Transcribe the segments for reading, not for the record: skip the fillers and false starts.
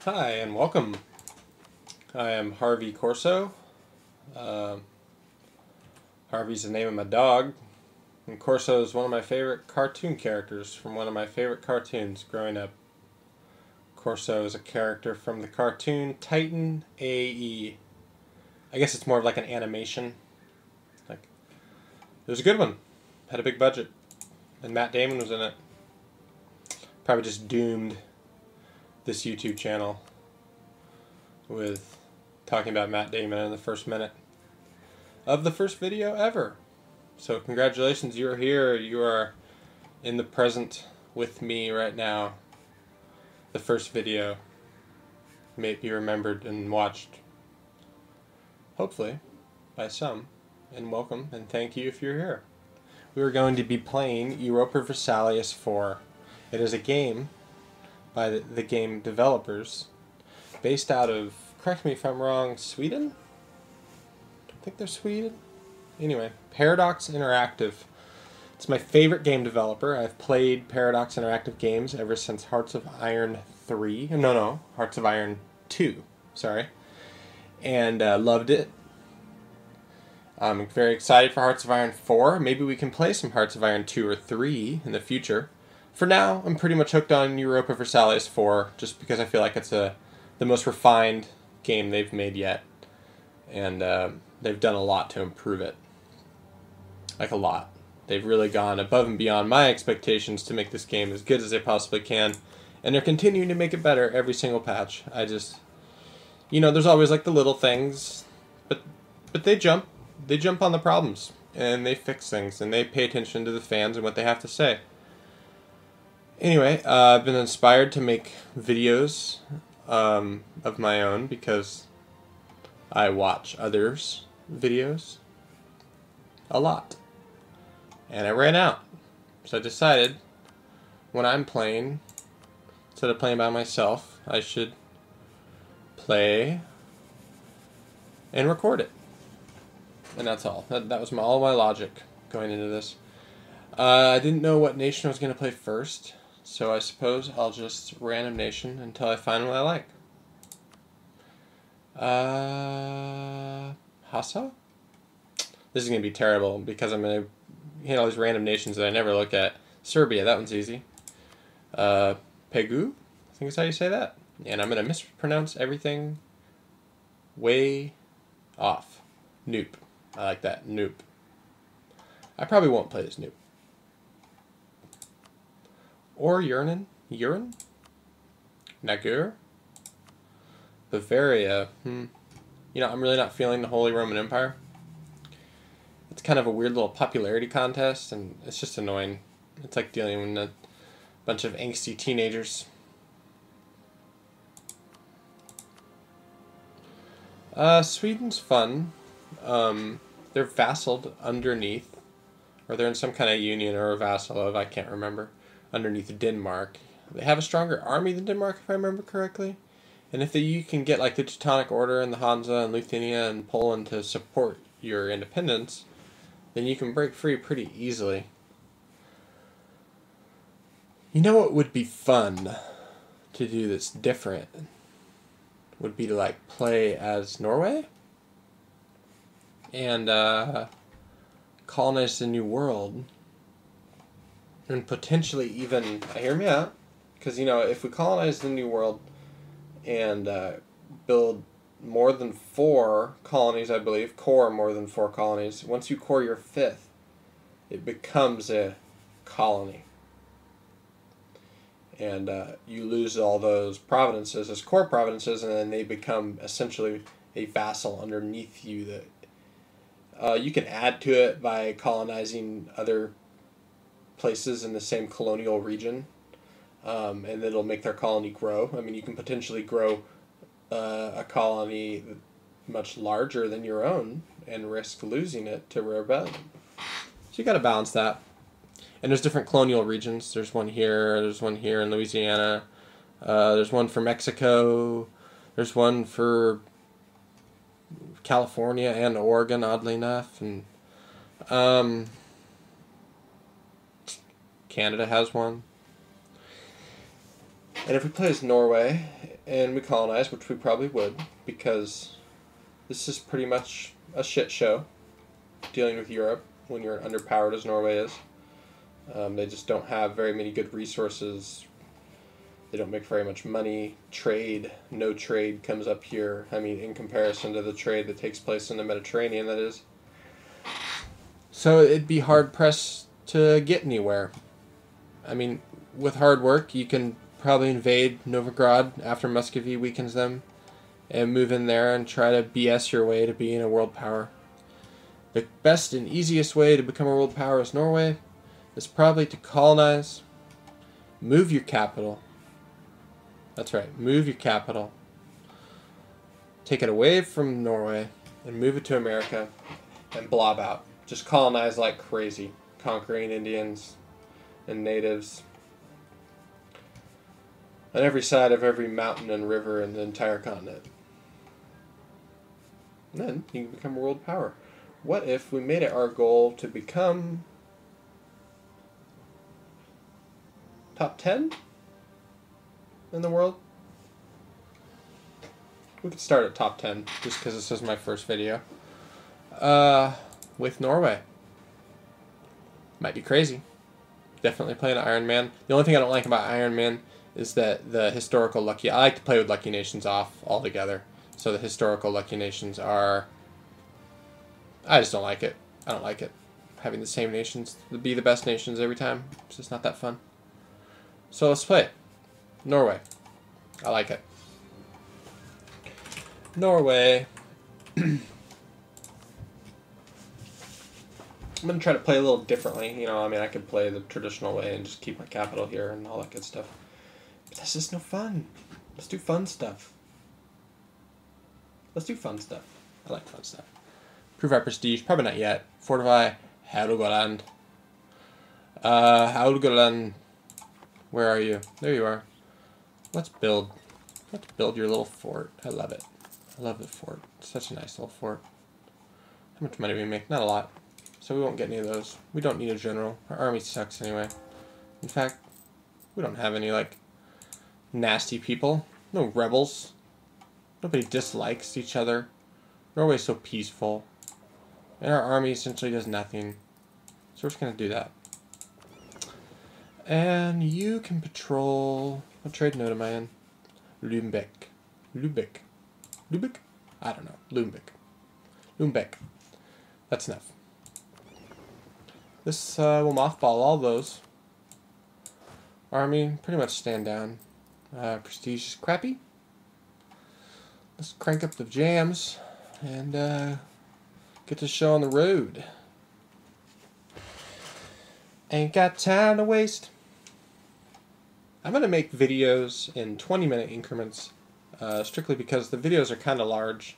Hi and welcome. I am Harvey Corso. Harvey's the name of my dog, and Corso is one of my favorite cartoon characters from one of my favorite cartoons growing up. Corso is a character from the cartoon Titan AE. I guess it's more of like an animation. It was a good one. Had a big budget, and Matt Damon was in it. Probably just doomed this YouTube channel with talking about Matt Damon in the first minute of the first video ever. So congratulations, you are here. You are in the present with me right now. The first video may be remembered and watched, hopefully, by some. And welcome and thank you if you're here. We are going to be playing Universalis 4. It is a game by the game developers based out of, correct me if I'm wrong, Sweden? I think they're Sweden. Anyway, Paradox Interactive. It's my favorite game developer. I've played Paradox Interactive games ever since Hearts of Iron 3. No, Hearts of Iron 2. Sorry. And loved it. I'm very excited for Hearts of Iron 4. Maybe we can play some Hearts of Iron 2 or 3 in the future. For now, I'm pretty much hooked on Universalis 4 just because I feel like it's the most refined game they've made yet. And they've done a lot to improve it. Like a lot. They've really gone above and beyond my expectations to make this game as good as they possibly can. And they're continuing to make it better every single patch. There's always like the little things, but they jump on the problems and they fix things and they pay attention to the fans and what they have to say. Anyway, I've been inspired to make videos of my own because I watch others' videos a lot. And I ran out. So I decided when I'm playing, instead of playing by myself, I should play and record it. And that's all. That was all my logic going into this. I didn't know what nation I was going to play first, so I suppose I'll just random nation until I find what I like. Hassa? This is going to be terrible because I'm going to hit all these random nations that I never look at. Serbia, that one's easy. Pegu? I think is how you say that. And I'm going to mispronounce everything way off. Noop. I like that. Noop. I probably won't play this Noop. Or Urine? Nagur? Bavaria. I'm really not feeling the Holy Roman Empire. It's kind of a weird little popularity contest, and it's just annoying. It's like dealing with a bunch of angsty teenagers. Sweden's fun. They're vassaled underneath, or they're in some kind of union or a vassal of, I can't remember, underneath Denmark. They have a stronger army than Denmark, if I remember correctly. And if you can get like the Teutonic Order and the Hansa and Lithuania and Poland to support your independence, then you can break free pretty easily. You know what would be fun to do that's different? Would be to like play as Norway and colonize the New World, and potentially even, hear me out, because if we colonize the New World and build more than 4 colonies, I believe, core more than 4 colonies, once you core your 5th, it becomes a colony. And you lose all those provinces as core provinces, and then they become essentially a vassal underneath you that you can add to it by colonizing other places in the same colonial region, and it'll make their colony grow. I mean, you can potentially grow a colony much larger than your own and risk losing it to rebellion. So you got to balance that. And there's different colonial regions. There's one here in Louisiana. There's one for Mexico. There's one for California and Oregon, oddly enough. And Canada has one. And if we play as Norway and we colonize, which we probably would, because this is pretty much a shit show dealing with Europe when you're underpowered as Norway is. They just don't have very many good resources. They don't make very much money. Trade, no trade comes up here. I mean, in comparison to the trade that takes place in the Mediterranean, that is. So it'd be hard pressed to get anywhere. I mean, with hard work, you can probably invade Novgorod after Muscovy weakens them and move in there and try to BS your way to being a world power. The best and easiest way to become a world power as Norway is probably to colonize, move your capital. That's right, move your capital. Take it away from Norway and move it to America and blob out. Just colonize like crazy, conquering Indians and natives on every side of every mountain and river in the entire continent. And then you can become a world power. What if we made it our goal to become top 10 in the world? We could start at top 10 just because this is my first video. With Norway. Might be crazy. Definitely playing Iron Man. The only thing I don't like about Iron Man is that the historical lucky... I like to play with lucky nations off altogether. So the historical lucky nations are... I just don't like it. I don't like it. Having the same nations be the best nations every time. It's just not that fun. So let's play it. Norway. I like it. Norway. I'm going to try to play a little differently. You know, I mean, I could play the traditional way and just keep my capital here and all that good stuff. But that's just no fun. Let's do fun stuff. Let's do fun stuff. I like fun stuff. Prove our prestige. Probably not yet. Fortify Helgoland. Helgoland. Where are you? There you are. Let's build. Let's build your little fort. I love it. I love the fort. It's such a nice little fort. How much money do we make? Not a lot. So we won't get any of those. We don't need a general. Our army sucks anyway. In fact, we don't have any, like, nasty people. No rebels. Nobody dislikes each other. Norway's so peaceful. And our army essentially does nothing. So we're just going to do that. And you can patrol... What trade node am I in? Lübeck. Lübeck. Lübeck? I don't know. Lübeck. Lübeck. That's enough. This will mothball all those. Army, pretty much stand down. Prestige is crappy. Let's crank up the jams and get this show on the road. Ain't got time to waste. I'm going to make videos in 20-minute increments, strictly because the videos are kind of large,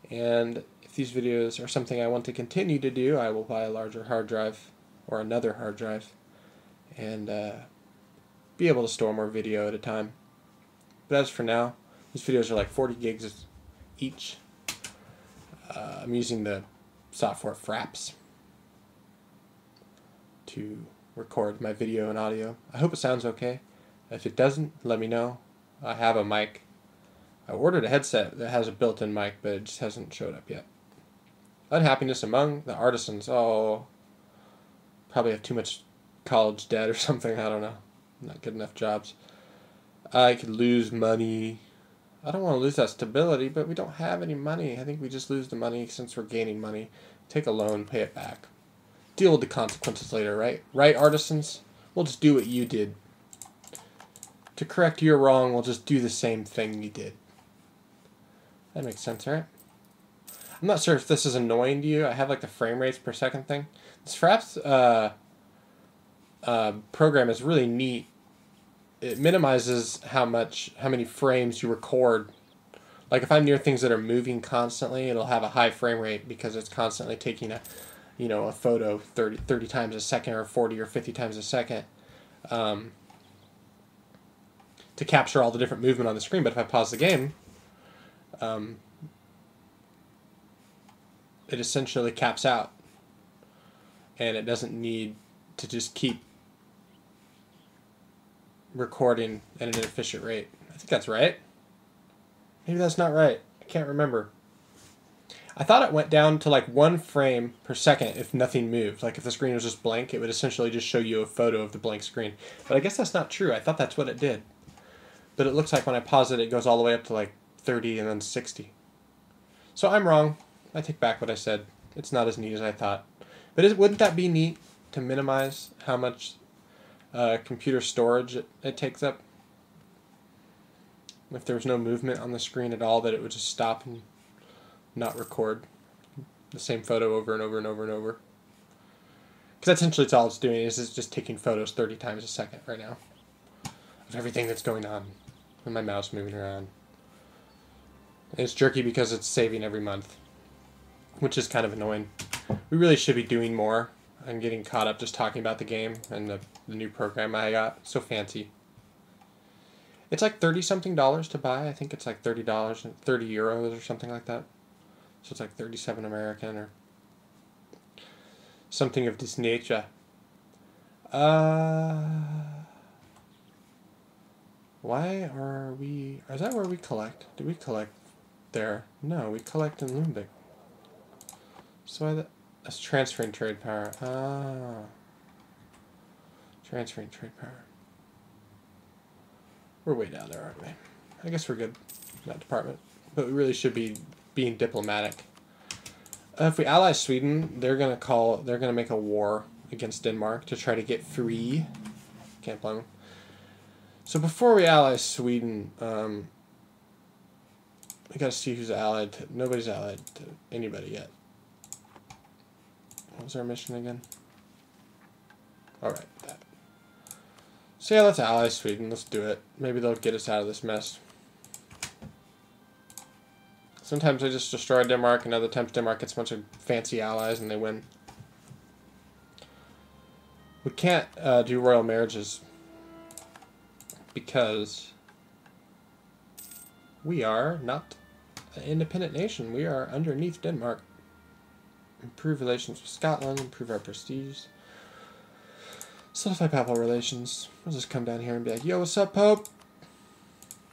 and if these videos are something I want to continue to do, I will buy a larger hard drive, or another hard drive, and be able to store more video at a time. But as for now, these videos are like 40 gigs each. I'm using the software Fraps to record my video and audio. I hope it sounds okay. If it doesn't, let me know. I have a mic. I ordered a headset that has a built-in mic, but it just hasn't showed up yet. Unhappiness among the artisans. Oh, probably have too much college debt or something. I don't know. Not good enough jobs. I could lose money. I don't want to lose that stability, but we don't have any money. I think we just lose the money since we're gaining money. Take a loan, pay it back. Deal with the consequences later, right? Right, artisans? We'll just do what you did. To correct your wrong, we'll just do the same thing you did. That makes sense, right? I'm not sure if this is annoying to you. I have like the frame rates per second thing. This Fraps program is really neat. It minimizes how many frames you record. Like if I'm near things that are moving constantly, it'll have a high frame rate because it's constantly taking a photo 30 times a second or 40 or 50 times a second to capture all the different movement on the screen. But if I pause the game, it essentially caps out, and it doesn't need to just keep recording at an efficient rate. I think that's right. Maybe that's not right. I can't remember. I thought it went down to like 1 frame per second if nothing moved. Like if the screen was just blank, it would essentially just show you a photo of the blank screen. But I guess that's not true. I thought that's what it did. But it looks like when I pause it, it goes all the way up to like 30 and then 60. So I'm wrong. I take back what I said. It's not as neat as I thought. But wouldn't that be neat to minimize how much computer storage it takes up? If there was no movement on the screen at all, that it would just stop and not record the same photo over and over and over and over. Because essentially it's all it's doing is it's just taking photos 30 times a second right now of everything that's going on with my mouse moving around. And it's jerky because it's saving every month, which is kind of annoying. We really should be doing more. I'm getting caught up just talking about the game and the new program I got. It's so fancy. It's like $30-something to buy. I think it's like $30 and 30 euros or something like that. So it's like 37 American or something of this nature. Why are we... Is that where we collect? Do we collect there? No, we collect in Lumbik. So that's transferring trade power. Transferring trade power. We're way down there, aren't we? I guess we're good in that department. But we really should be being diplomatic. If we ally Sweden, they're gonna make a war against Denmark to try to get free. Can't blame them. So before we ally Sweden, we gotta see who's allied to. Nobody's allied to anybody yet. What was our mission again? Alright, that. So yeah, let's ally Sweden. Let's do it. Maybe they'll get us out of this mess. Sometimes I just destroy Denmark, and other times Denmark gets a bunch of fancy allies and they win. We can't do royal marriages because we are not an independent nation. We are underneath Denmark. Improve relations with Scotland, improve our prestige. Solidify papal relations. We'll just come down here and be like, yo, what's up, Pope?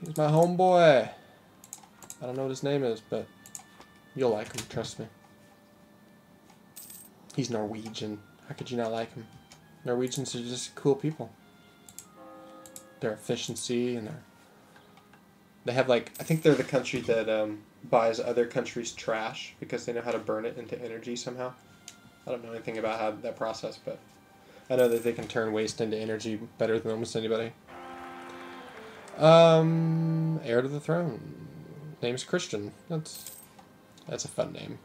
He's my homeboy. I don't know what his name is, but you'll like him, trust me. He's Norwegian. How could you not like him? Norwegians are just cool people. Their efficiency and they have like, I think they're the country that buys other countries' trash because they know how to burn it into energy somehow. I don't know anything about how that process, but I know that they can turn waste into energy better than almost anybody. Heir to the throne. Name's Christian. That's a fun name.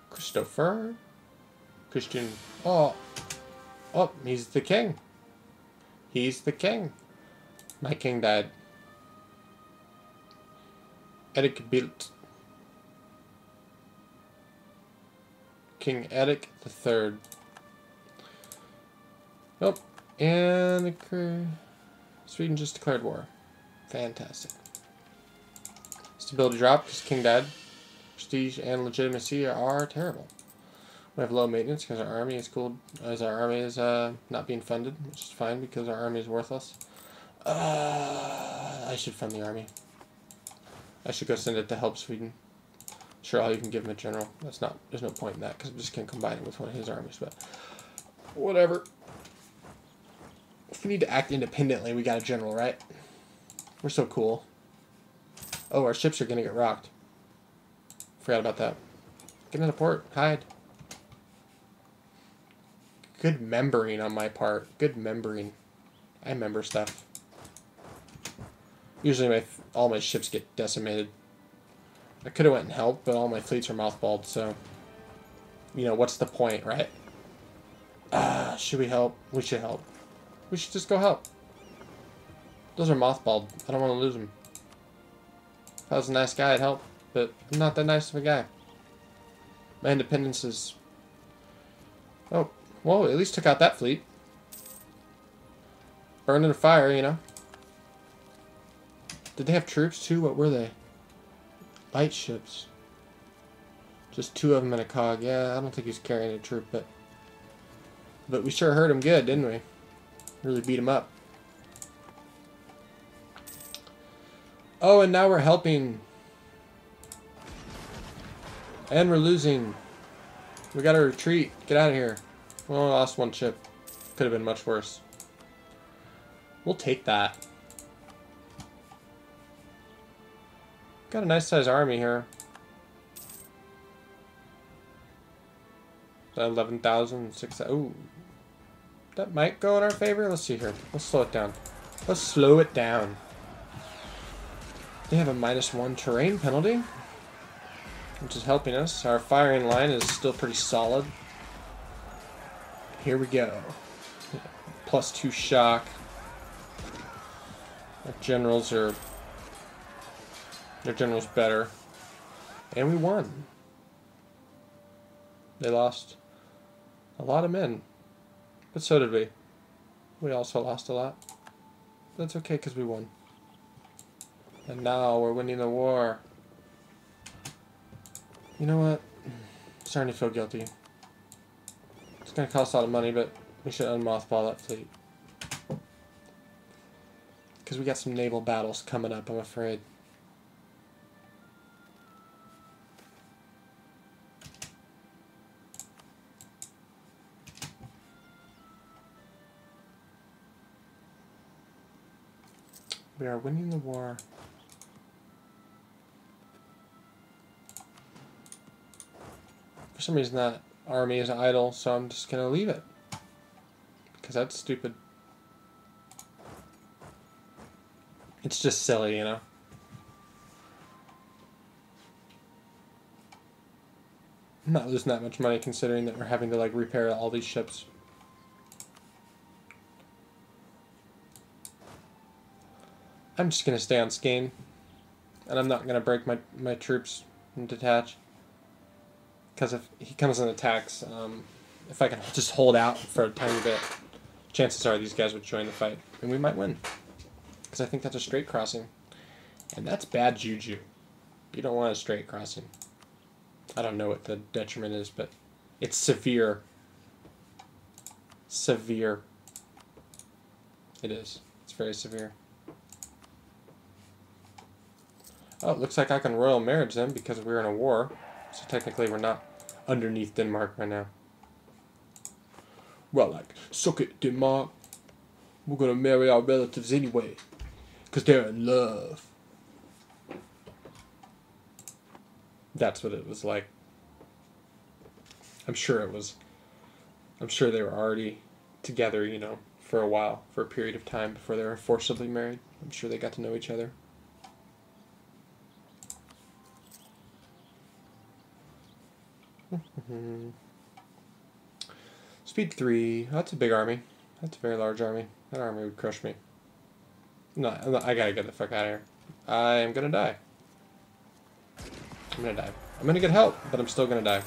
Christopher? Christian. Oh, he's the king. He's the king. My king died. Eric built. King Eric III. Oh, and Sweden just declared war. Fantastic. Stability dropped because King died. Prestige and legitimacy are terrible. We have low maintenance because our army is cooled, as our army is not being funded, which is fine because our army is worthless. I should fund the army. I should go send it to help Sweden. Sure, I'll even give him a general. There's no point in that because I'm just going to combine it with one of his armies, but whatever. If we need to act independently, we got a general, right? We're so cool. Oh, our ships are going to get rocked. Forgot about that. Get into port. Hide. Good membering on my part. Good membering. I member stuff. Usually all my ships get decimated. I could have went and helped, but all my fleets are mothballed, so... You know, what's the point, right? Should we help? We should help. We should just go help. Those are mothballed. I don't want to lose them. If I was a nice guy, I'd help, but I'm not that nice of a guy. My independence is... Oh, well, at least took out that fleet. Burned in a fire, you know. Did they have troops, too? What were they? Light ships. Just 2 of them in a cog. Yeah, I don't think he's carrying a troop, but we sure hurt him good, didn't we? Really beat him up. Oh, and now we're helping. And we're losing. We gotta retreat. Get out of here. We only lost 1 ship. Could have been much worse. We'll take that. Got a nice sized army here. 11,000, 6,000. Ooh. That might go in our favor. Let's see here. Let's slow it down. Let's slow it down. They have a -1 terrain penalty, which is helping us. Our firing line is still pretty solid. Here we go. +2 shock. Our generals are... Their general's better. And we won. They lost a lot of men. But so did we. We also lost a lot. That's okay because we won. And now we're winning the war. You know what? I'm starting to feel guilty. It's going to cost a lot of money, but we should unmothball that fleet. Because we got some naval battles coming up, I'm afraid. We are winning the war. For some reason that army is idle, so I'm just going to leave it. Because that's stupid. It's just silly, you know? I'm not losing that much money considering that we're having to, like, repair all these ships. I'm just going to stay on Skane. And I'm not going to break my troops and detach. Because if he comes and attacks, if I can just hold out for a tiny bit, chances are these guys would join the fight. And we might win. Because I think that's a straight crossing. And that's bad juju. You don't want a straight crossing. I don't know what the detriment is, but it's severe. Severe. It is. It's very severe. Oh, it looks like I can royal marriage them because we're in a war. So technically we're not underneath Denmark right now. Well, like, suck it, Denmark. We're gonna marry our relatives anyway. Because they're in love. That's what it was like. I'm sure it was. I'm sure they were already together, you know, for a while. For a period of time before they were forcibly married. I'm sure they got to know each other. Speed 3. That's a big army. That's a very large army. That army would crush me. No, I gotta get the fuck out of here. I am gonna die. I'm gonna die. I'm gonna get help, but I'm still gonna die.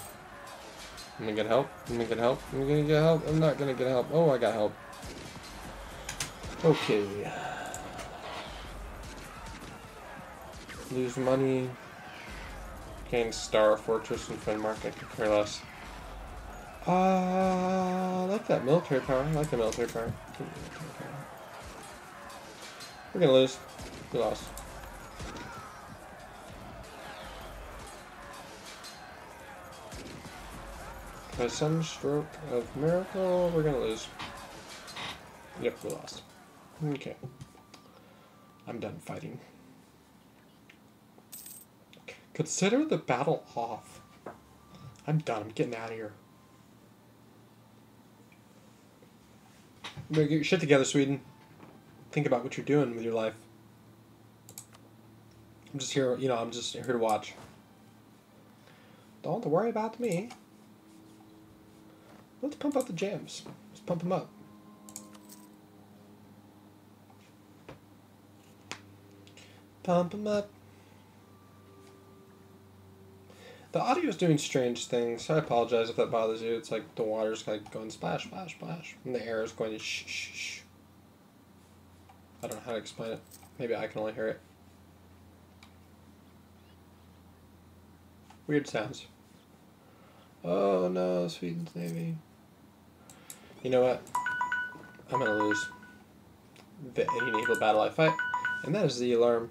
I'm gonna get help. I'm gonna get help. I'm gonna get help. I'm not gonna get help. Oh, I got help. Okay. Lose money. Gain Star Fortress in Denmark. I could care less. I like that military power. I like the military power. We're gonna lose. We lost. By some stroke of miracle, we're gonna lose. Yep, we lost. Okay. I'm done fighting. Consider the battle off. I'm done. I'm getting out of here. Get your shit together, Sweden. Think about what you're doing with your life. I'm just here, you know, I'm just here to watch. Don't worry about me. Let's pump up the jams. Let's pump them up. Pump them up. The audio is doing strange things. I apologize if that bothers you. It's like the water's like going splash, splash, splash. And the air is going to shh, shh, shh. I don't know how to explain it. Maybe I can only hear it. Weird sounds. Oh no, Sweden's Navy. You know what? I'm gonna lose. Any naval battle I fight. And that is the alarm.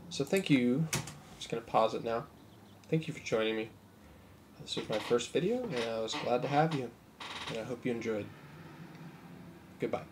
So thank you. I'm just gonna pause it now. Thank you for joining me. This was my first video, and I was glad to have you. And I hope you enjoyed. Goodbye.